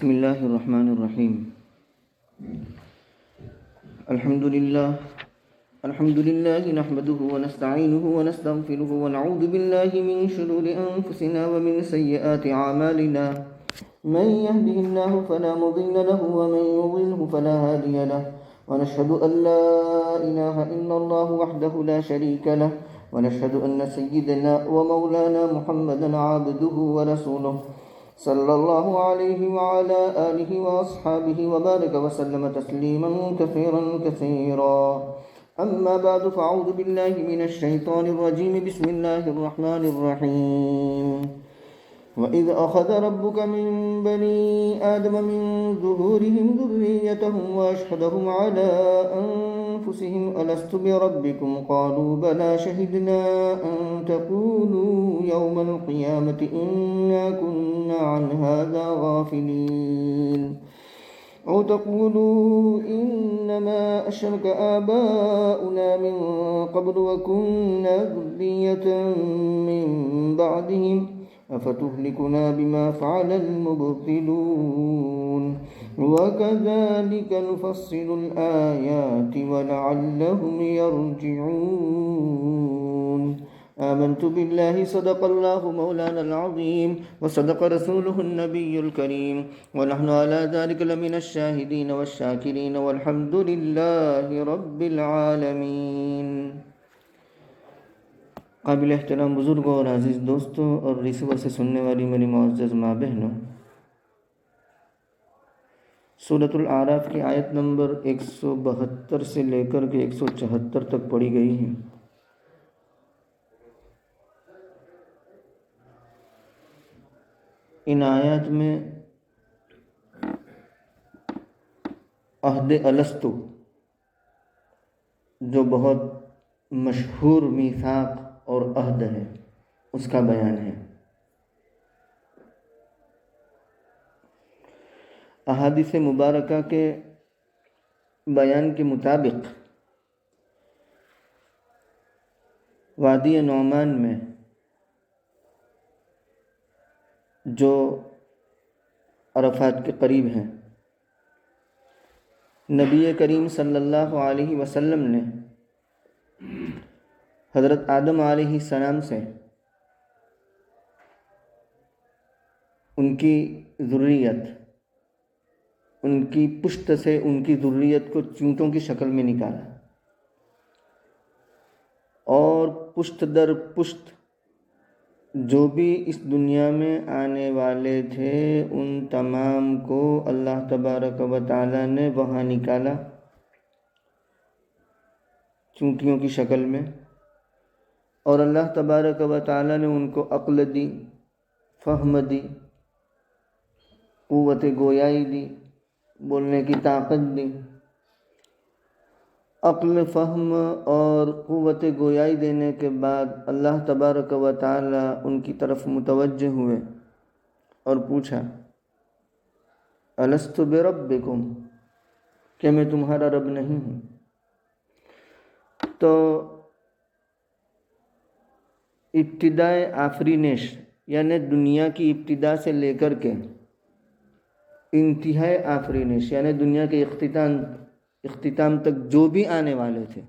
بسم الله الرحمن الرحيم. الحمد لله نحمده ونستعينه ونستغفره ونعوذ بالله من شرور أنفسنا ومن سيئات أعمالنا. من يهده الله فلا مضل له ومن يضلله فلا هادي له، ونشهد أن لا إله إلا الله وحده لا شريك له، ونشهد أن سيدنا ومولانا محمدا عبده ورسوله صلى الله عليه وعلى آله وأصحابه وبارك وسلم تسليما كثيرا. أما بعد، فأعوذ بالله من الشيطان الرجيم. بسم الله الرحمن الرحيم. وإذ أخذ ربك من بني آدم من ظهورهم ذريتهم وأشهدهم على أنفسهم ألست بربكم قالوا بلى شهدنا أن تقولوا يوم القيامة إنا كنا عن هذا غافلين أو تقولوا إنما أشرك آباؤنا من قبل وكنا ذرية من بعدهم أفتهلكنا بما فعل المبطلون وكذلك نفصل الآيات ولعلهم يرجعون. آمنت بالله صدق الله مولانا العظيم وصدق رسوله النبي الكريم ونحن على ذلك لمن الشاهدين والشاكرين والحمد لله رب العالمين. قابل احترام بزرگوں اور عزیز دوستوں اور ریسیور سے سننے والی میری معزز ماں بہنوں، سورۃ الاعراف کی آیت نمبر 172 سے لے کر کے 174 تک پڑھی گئی ہیں. ان آیات میں عہد الستو، جو بہت مشہور میثاق اور عہد ہے، اس کا بیان ہے. احادیث مبارکہ کے بیان کے مطابق وادی نعمان میں، جو عرفات کے قریب ہیں، نبی کریم صلی اللہ علیہ وسلم نے حضرت آدم علیہ السلام سے ان کی ذریت، ان کی پشت سے ان کی ذریت کو چونٹوں کی شکل میں نکالا، اور پشت در پشت جو بھی اس دنیا میں آنے والے تھے ان تمام کو اللہ تبارک و تعالیٰ نے وہاں نکالا چونٹیوں کی شکل میں، اور اللہ تبارک و تعالیٰ نے ان کو عقل دی، فہم دی، قوت گویائی دی، بولنے کی طاقت دی. عقل، فہم اور قوت گویائی دینے کے بعد اللہ تبارک و تعالیٰ ان کی طرف متوجہ ہوئے اور پوچھا، الست بربکم، کہ میں تمہارا رب نہیں ہوں؟ تو ابتدائے آفرینش، یعنی دنیا کی ابتدا سے لے کر کے انتہائی آفرینش، یعنی دنیا کے اختتام تک جو بھی آنے والے تھے،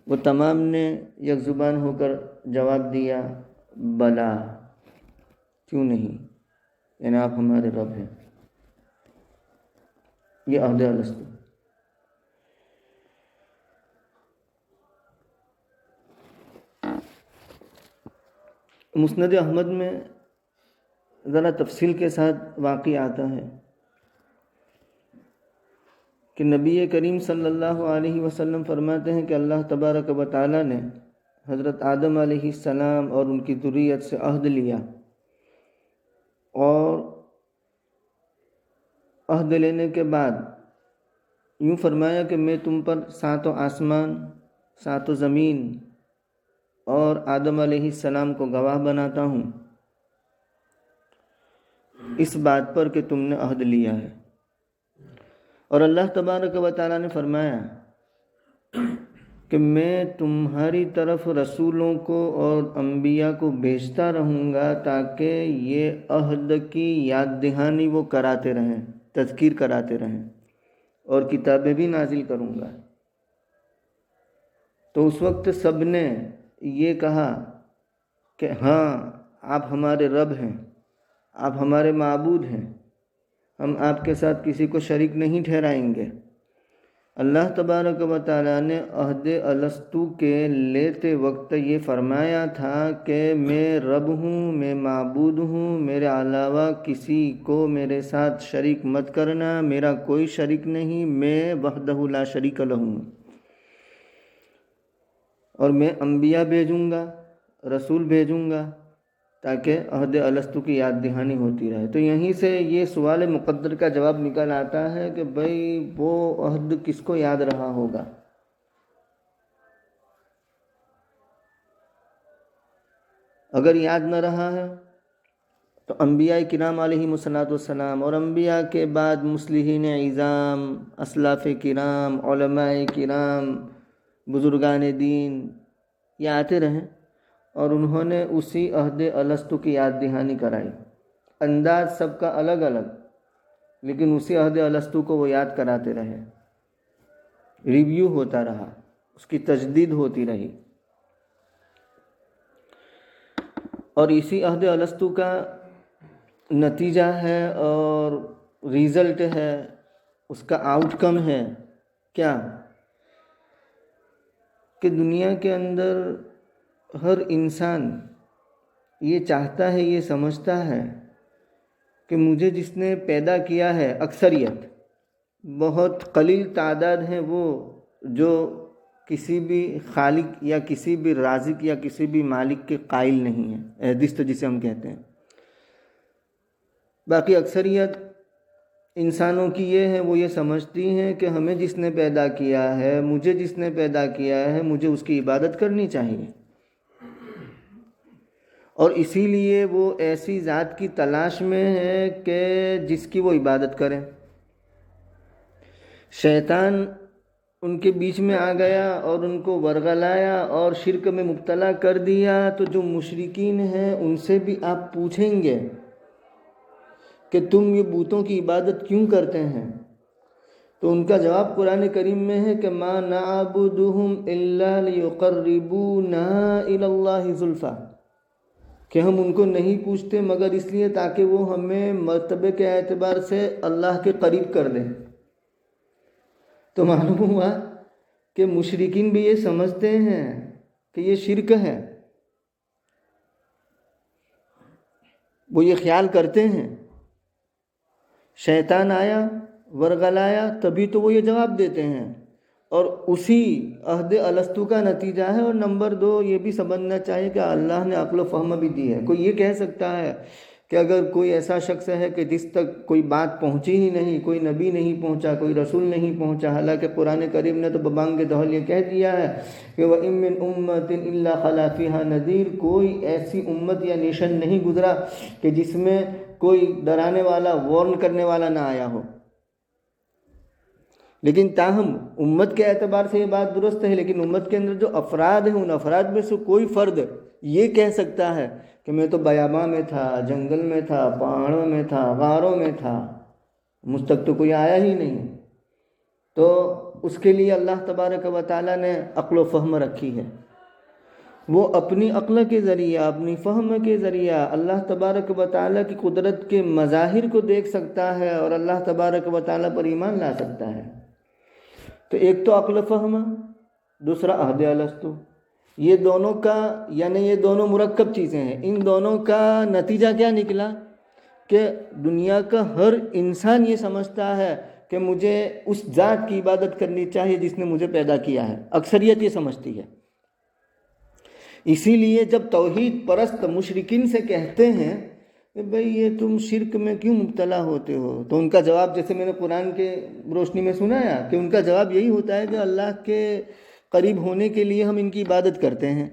وہ تمام نے یک زبان ہو کر جواب دیا، بلا، کیوں نہیں، یعنی آپ ہمارے رب ہیں. یہ عہد الستو. مسند احمد میں ذرا تفصیل کے ساتھ واقع آتا ہے کہ نبی کریم صلی اللہ علیہ وسلم فرماتے ہیں کہ اللہ تبارک و تعالیٰ نے حضرت آدم علیہ السلام اور ان کی ذریت سے عہد لیا، اور عہد لینے کے بعد یوں فرمایا کہ میں تم پر 7 آسمان، 7 زمین اور آدم علیہ السلام کو گواہ بناتا ہوں اس بات پر کہ تم نے عہد لیا ہے. اور اللہ تبارک و تعالیٰ نے فرمایا کہ میں تمہاری طرف رسولوں کو اور انبیاء کو بھیجتا رہوں گا تاکہ یہ عہد کی یاد دہانی وہ کراتے رہیں، تذکیر کراتے رہیں، اور کتابیں بھی نازل کروں گا۔ تو اس وقت سب نے یہ کہا کہ ہاں آپ ہمارے رب ہیں، آپ ہمارے معبود ہیں، ہم آپ کے ساتھ کسی کو شریک نہیں ٹھہرائیں گے۔ اللہ تبارک و تعالیٰ نے عہد الستو کے لیتے وقت یہ فرمایا تھا کہ میں رب ہوں، میں معبود ہوں، میرے علاوہ کسی کو میرے ساتھ شریک مت کرنا، میرا کوئی شریک نہیں، میں وحدہ لا شریک لہ ہوں، اور میں انبیاء بھیجوں گا، رسول بھیجوں گا تاکہ عہد الستو کی یاد دہانی ہوتی رہے۔ تو یہیں سے یہ سوال مقدر کا جواب نکل آتا ہے کہ بھئی وہ عہد کس کو یاد رہا ہوگا؟ اگر یاد نہ رہا ہے تو انبیاء کرام علیہم السلام اور انبیاء کے بعد مصلحین عظام، اسلاف کرام، علماء کرام، بزرگان دین یہ آتے رہیں اور انہوں نے اسی عہد الستو کی یاد دہانی کرائی۔ انداز سب کا الگ الگ، لیکن اسی عہد الستو کو وہ یاد کراتے رہے، ریویو ہوتا رہا، اس کی تجدید ہوتی رہی، اور اسی عہد الستو کا نتیجہ ہے اور ریزلٹ ہے، اس کا آؤٹ کم ہے کیا؟ کہ دنیا کے اندر ہر انسان یہ چاہتا ہے، یہ سمجھتا ہے کہ مجھے جس نے پیدا کیا ہے، اکثریت بہت قلیل تعداد ہیں وہ جو کسی بھی خالق یا کسی بھی رازق یا کسی بھی مالک کے قائل نہیں ہیں، ایدھسٹ جسے ہم کہتے ہیں۔ باقی اکثریت انسانوں کی یہ ہے، وہ یہ سمجھتی ہیں کہ ہمیں جس نے پیدا کیا ہے، مجھے جس نے پیدا کیا ہے، مجھے اس کی عبادت کرنی چاہیے، اور اسی لیے وہ ایسی ذات کی تلاش میں ہے کہ جس کی وہ عبادت کریں۔ شیطان ان کے بیچ میں آ گیا اور ان کو ورغلایا اور شرک میں مبتلا کر دیا۔ تو جو مشرکین ہیں ان سے بھی آپ پوچھیں گے کہ تم یہ بتوں کی عبادت کیوں کرتے ہیں، تو ان کا جواب قرآن کریم میں ہے کہ ما نعبدہم الا لیقربونا الی اللہ زلفی، کہ ہم ان کو نہیں پوچھتے مگر اس لیے تاکہ وہ ہمیں مرتبے کے اعتبار سے اللہ کے قریب کر دیں۔ تو معلوم ہوا کہ مشرکین بھی یہ سمجھتے ہیں کہ یہ شرک ہے، وہ یہ خیال کرتے ہیں۔ شیطان آیا، ورغلایا، تبھی تو وہ یہ جواب دیتے ہیں، اور اسی عہد الستو کا نتیجہ ہے۔ اور نمبر 2 یہ بھی سمجھنا چاہیے کہ اللہ نے عقل و فہم بھی دی ہے۔ کوئی یہ کہہ سکتا ہے کہ اگر کوئی ایسا شخص ہے کہ جس تک کوئی بات پہنچی ہی نہیں، کوئی نبی نہیں پہنچا، کوئی رسول نہیں پہنچا، حالانکہ قرآن کریم نے تو ببانگ دہل یہ کہہ دیا ہے کہ وَإِن مِّنْ أُمَّةٍ إِلَّا خَلَا فِيهَا نَذِيرٌ، کوئی ایسی امت یا نیشن نہیں گزرا کہ جس میں کوئی ڈرانے والا، وارن کرنے والا نہ آیا ہو۔ لیکن تاہم امت کے اعتبار سے یہ بات درست ہے، لیکن امت کے اندر جو افراد ہیں ان افراد میں سے کوئی فرد یہ کہہ سکتا ہے کہ میں تو بیاباں میں تھا، جنگل میں تھا، پہاڑوں میں تھا، غاروں میں تھا، مجھ تک تو کوئی آیا ہی نہیں۔ تو اس کے لیے اللہ تبارک و تعالیٰ نے عقل و فہم رکھی ہے، وہ اپنی عقل کے ذریعہ، اپنی فہم کے ذریعہ اللہ تبارک و تعالیٰ کی قدرت کے مظاہر کو دیکھ سکتا ہے اور اللہ تبارک و تعالیٰ پر ایمان لا سکتا ہے۔ تو ایک تو عقل و فہم، دوسرا عہد الستو، یہ دونوں کا یعنی یہ دونوں مرکب چیزیں ہیں۔ ان دونوں کا نتیجہ کیا نکلا کہ دنیا کا ہر انسان یہ سمجھتا ہے کہ مجھے اس ذات کی عبادت کرنی چاہیے جس نے مجھے پیدا کیا ہے، اکثریت یہ سمجھتی ہے۔ اسی لیے جب توحید پرست مشرکین سے کہتے ہیں کہ بھئی یہ تم شرک میں کیوں مبتلا ہوتے ہو، تو ان کا جواب جیسے میں نے قرآن کے روشنی میں سنایا کہ ان کا جواب یہی ہوتا ہے کہ اللہ کے قریب ہونے کے لیے ہم ان کی عبادت کرتے ہیں۔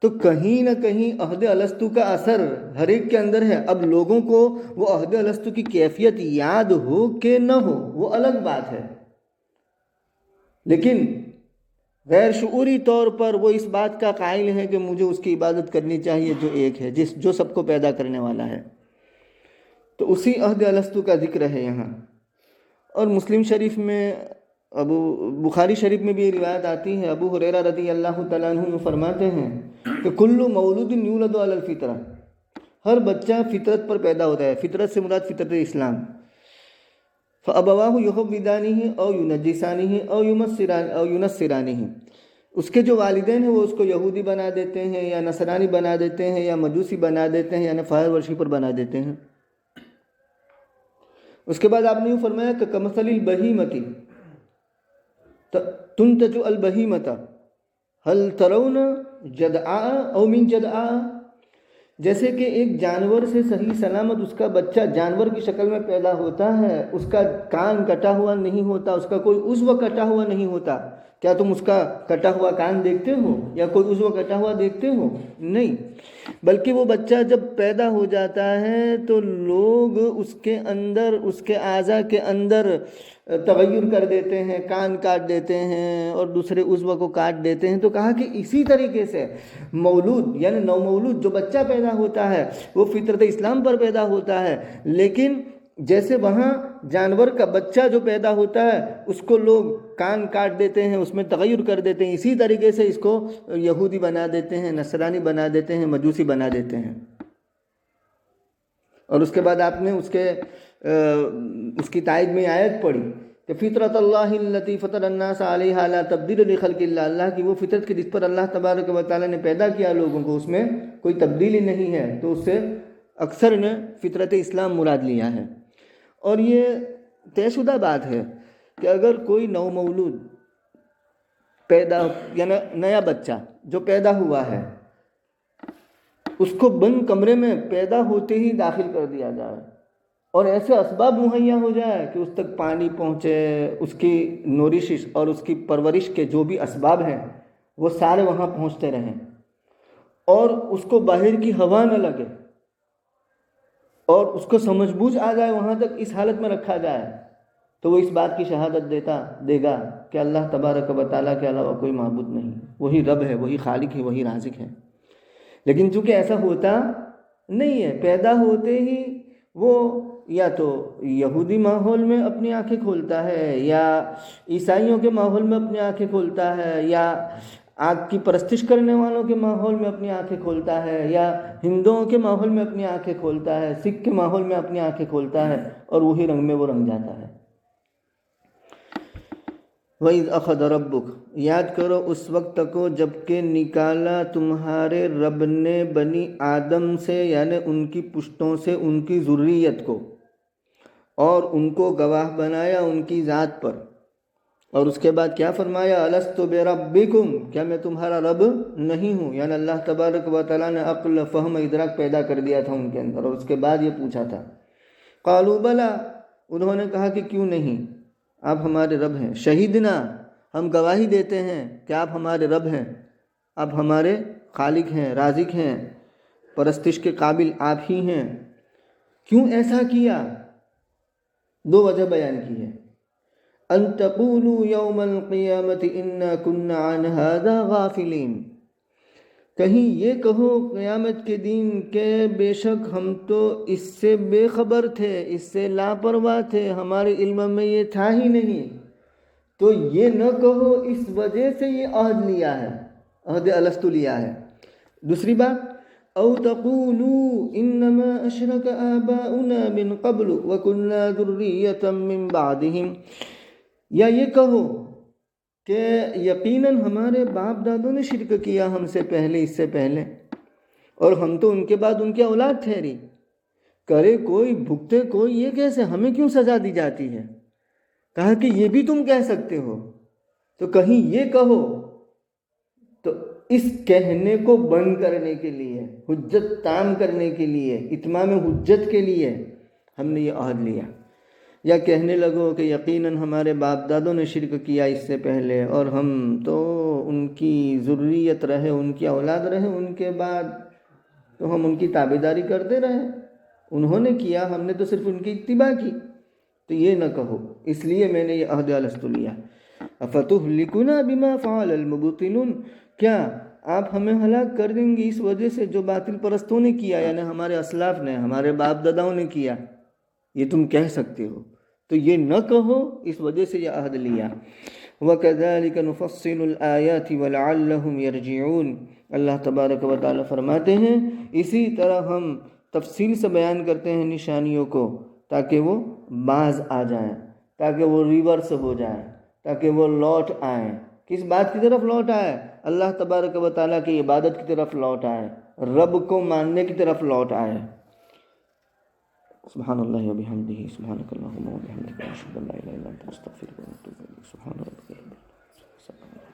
تو کہیں نہ کہیں عہد الستو کا اثر ہر ایک کے اندر ہے۔ اب لوگوں کو وہ عہد الستو کی کیفیت یاد ہو کہ نہ ہو وہ الگ بات ہے، لیکن غیر شعوری طور پر وہ اس بات کا قائل ہے کہ مجھے اس کی عبادت کرنی چاہیے جو ایک ہے، جو سب کو پیدا کرنے والا ہے۔ تو اسی عہد الستو کا ذکر ہے یہاں۔ اور مسلم شریف میں، بخاری شریف میں بھی یہ روایت آتی ہے، ابو ہریرہ رضی اللہ تعالیٰ عنہ فرماتے ہیں کہ کل مولود یولد علی الفطرہ، ہر بچہ فطرت پر پیدا ہوتا ہے۔ فطرت سے مراد فطرت اسلام۔ فابواہ یحودانہ او ینجسانہ او ینصرانہ، اس کے جو والدین ہیں وہ اس کو یہودی بنا دیتے ہیں یا نصرانی بنا دیتے ہیں یا مجوسی بنا دیتے ہیں، یعنی فاحر ورشی پر بنا دیتے ہیں۔ اس کے بعد آپ نے یہ فرمایا کہ کمثل البہیمۃ تنتج البہیمۃ هل ترون جدعاء او من جدعاء، جیسے کہ ایک جانور سے صحیح سلامت اس کا بچہ جانور کی شکل میں پیدا ہوتا ہے، اس کا کان کٹا ہوا نہیں ہوتا، اس کا کوئی عضو کٹا ہوا نہیں ہوتا، کیا تم اس کا کٹا ہوا کان دیکھتے ہو یا کوئی عضو کٹا ہوا دیکھتے ہو؟ نہیں، بلکہ وہ بچہ جب پیدا ہو جاتا ہے تو لوگ اس کے اندر، اس کے اعضاء کے اندر تغیر کر دیتے ہیں، کان کاٹ دیتے ہیں اور دوسرے عضو کو کاٹ دیتے ہیں۔ تو کہا کہ اسی طریقے سے مولود یعنی نو مولود جو بچہ پیدا ہوتا ہے وہ فطرت اسلام پر پیدا ہوتا ہے، لیکن جیسے وہاں جانور کا بچہ جو پیدا ہوتا ہے اس کو لوگ کان کاٹ دیتے ہیں، اس میں تغیر کر دیتے ہیں، اسی طریقے سے اس کو یہودی بنا دیتے ہیں، نصرانی بنا دیتے ہیں، مجوسی بنا دیتے ہیں۔ اور اس کے بعد آپ نے اس کی تائید میں آیت پڑھی کہ فطرت اللہ التی فطر الناس علیہا لا تبدیل لخلق اللہ، اللہ کی وہ فطرت کی جس پر اللہ تبارک و تعالیٰ نے پیدا کیا لوگوں کو، اس میں کوئی تبدیلی نہیں ہے۔ تو اس سے اکثر نے فطرت اسلام مراد لیا ہے۔ اور یہ طے شدہ بات ہے کہ اگر کوئی نو مولود پیدا یعنی نیا بچہ جو پیدا ہوا ہے اس کو بند کمرے میں پیدا ہوتے ہی داخل کر دیا جائے اور ایسے اسباب مہیا ہو جائے کہ اس تک پانی پہنچے، اس کی نورشش اور اس کی پرورش کے جو بھی اسباب ہیں وہ سارے وہاں پہنچتے رہیں، اور اس کو باہر کی ہوا نہ لگے اور اس کو سمجھ بوجھ آ جائے، وہاں تک اس حالت میں رکھا جائے، تو وہ اس بات کی شہادت دے گا کہ اللہ تبارک و تعالیٰ کے علاوہ کوئی معبود نہیں، وہی رب ہے، وہی خالق ہے، وہی رازق ہے۔ لیکن چونکہ ایسا ہوتا نہیں ہے، پیدا ہوتے ہی وہ یا تو یہودی ماحول میں اپنی آنکھیں کھولتا ہے یا عیسائیوں کے ماحول میں اپنی آنکھیں کھولتا ہے یا آگ کی پرستش کرنے والوں کے ماحول میں اپنی آنکھیں کھولتا ہے یا ہندوؤں کے ماحول میں اپنی آنکھیں کھولتا ہے، سکھ کے ماحول میں اپنی آنکھیں کھولتا ہے اور وہی رنگ میں وہ رنگ جاتا ہے۔ وَإِذْ أَخَذَ رَبُّكَ، یاد کرو اس وقت کو جب کہ نکالا تمہارے رب نے بنی آدم سے یعنی ان کی پشتوں سے ان کی ذریت کو، اور ان کو گواہ بنایا ان کی ذات پر، اور اس کے بعد کیا فرمایا؟ أَلَسْتُ بِرَبِّكُمْ، کیا میں تمہارا رب نہیں ہوں؟ یعنی اللہ تبارک و تعالیٰ نے عقل، فہم، ادراک پیدا کر دیا تھا ان کے اندر، اور اس کے بعد یہ پوچھا تھا۔ قالوا بلا، انہوں نے کہا کہ کیوں نہیں، آپ ہمارے رب ہیں۔ شہیدنا، ہم گواہی دیتے ہیں کہ آپ ہمارے رب ہیں، آپ ہمارے خالق ہیں، رازق ہیں، پرستش کے قابل آپ ہی ہیں۔ کیوں ایسا کیا؟ دو وجہ بیان کی ہے۔ ان تقولوا یوم القیامت انا کنا عن هذا غافلین، کہیں یہ کہو قیامت کے دن کہ بے شک ہم تو اس سے بے خبر تھے، اس سے لاپرواہ تھے، ہمارے علم میں یہ تھا ہی نہیں۔ تو یہ نہ کہو، اس وجہ سے یہ عہد لیا ہے، عہد الستو لیا ہے۔ دوسری بات، او تقولوا انما اشرک آباؤنا من قبل وکنا ذریۃ من بعدہم، یا یہ کہو کہ یقیناً ہمارے باپ دادوں نے شرک کیا ہم سے پہلے، اس سے پہلے، اور ہم تو ان کے بعد ان کی اولاد ٹھہری، کرے کوئی بھگتے کوئی، یہ کیسے، ہمیں کیوں سزا دی جاتی ہے؟ کہا کہ یہ بھی تم کہہ سکتے ہو، تو کہیں یہ کہو۔ تو اس کہنے کو بند کرنے کے لیے، حجت تام کرنے کے لیے، اتمام حجت کے لیے ہم نے یہ عہد لیا۔ یا کہنے لگو کہ یقیناً ہمارے باپ دادوں نے شرک کیا اس سے پہلے اور ہم تو ان کی ذریت رہے، ان کی اولاد رہے ان کے بعد، تو ہم ان کی تابعداری کرتے رہے، انہوں نے کیا، ہم نے تو صرف ان کی اتباع کی۔ تو یہ نہ کہو، اس لیے میں نے یہ عہد الستو لیا۔ افتہلکنا بما فعل المبطلون، کیا آپ ہمیں ہلاک کر دیں گے اس وجہ سے جو باطل پرستوں نے کیا، یعنی ہمارے اسلاف نے، ہمارے باپ داداؤں نے کیا، یہ تم کہہ سکتے ہو، تو یہ نہ کہو، اس وجہ سے یہ عہد لیا۔ وَكَذَلِكَ نُفَصِّلُ الْآيَاتِ وَلَعَلَّهُمْ يَرْجِعُونَ، اللہ تبارک و تعالی فرماتے ہیں اسی طرح ہم تفصیل سے بیان کرتے ہیں نشانیوں کو تاکہ وہ باز آ جائیں، تاکہ وہ ریورس ہو جائیں، تاکہ وہ لوٹ آئیں۔ کس بات کی طرف لوٹ آئے؟ اللہ تبارک و تعالیٰ کی عبادت کی طرف لوٹ آئے، رب کو ماننے کی طرف لوٹ آئے۔ سبحان اللہ و بحمدہ، سبحانک اللہم و بحمدک، اشہد ان لا الہ الا انت، استغفرک و اتوب الیک۔ سبحان ربک رب العزة